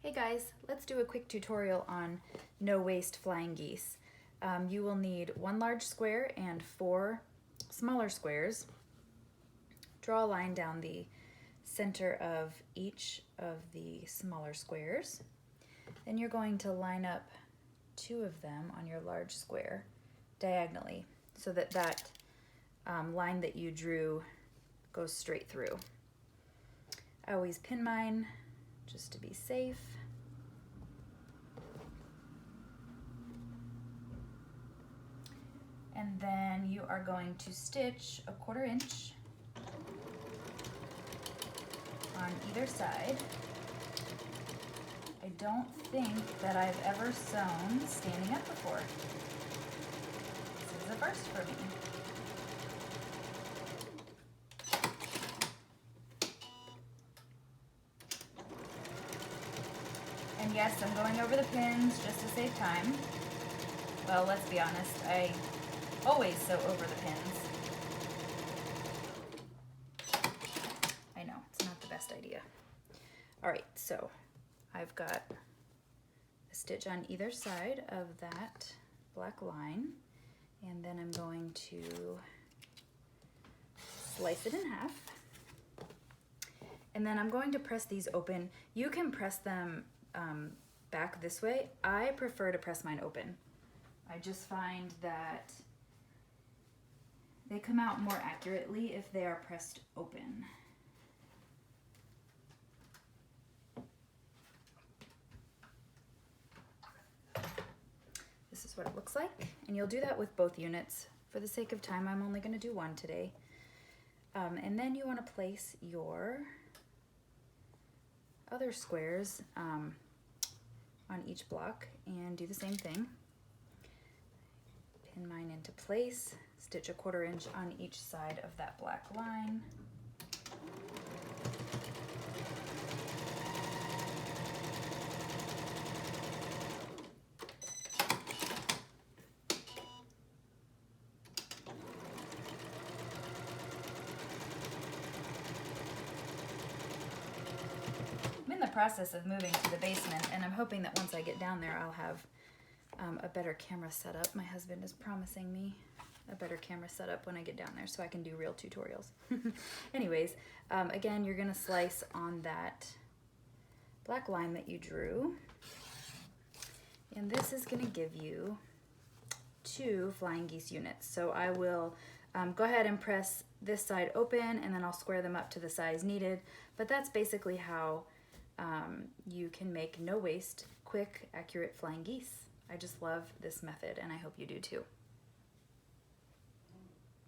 Hey guys, let's do a quick tutorial on no waste flying geese. You will need one large square and 4 smaller squares. Draw a line down the center of each of the smaller squares. Then you're going to line up 2 of them on your large square diagonally so that line that you drew goes straight through. I always pin mine just to be safe. And then you are going to stitch a 1/4 inch on either side. I don't think that I've ever sewn standing up before. This is a first for me. And yes, I'm going over the pins just to save time. Well, let's be honest, I always sew over the pins. I know, it's not the best idea. All right, so I've got a stitch on either side of that black line, and then I'm going to slice it in half. And then I'm going to press these open. You can press them back this way. I prefer to press mine open. I just find that they come out more accurately if they are pressed open. This is what it looks like, and you'll do that with both units. For the sake of time, I'm only going to do one today. And then you want to place your other squares on each block and do the same thing. Pin mine into place, stitch a 1/4 inch on each side of that black line. I'm in the process of moving to the basement, and I'm hoping that once I get down there I'll have a better camera setup. My husband is promising me a better camera setup when I get down there so I can do real tutorials. Anyways, again, you're gonna slice on that black line that you drew, and this is gonna give you 2 flying geese units. So I will go ahead and press this side open, and then I'll square them up to the size needed. But that's basically how you can make no waste, quick, accurate flying geese. I just love this method, and I hope you do too.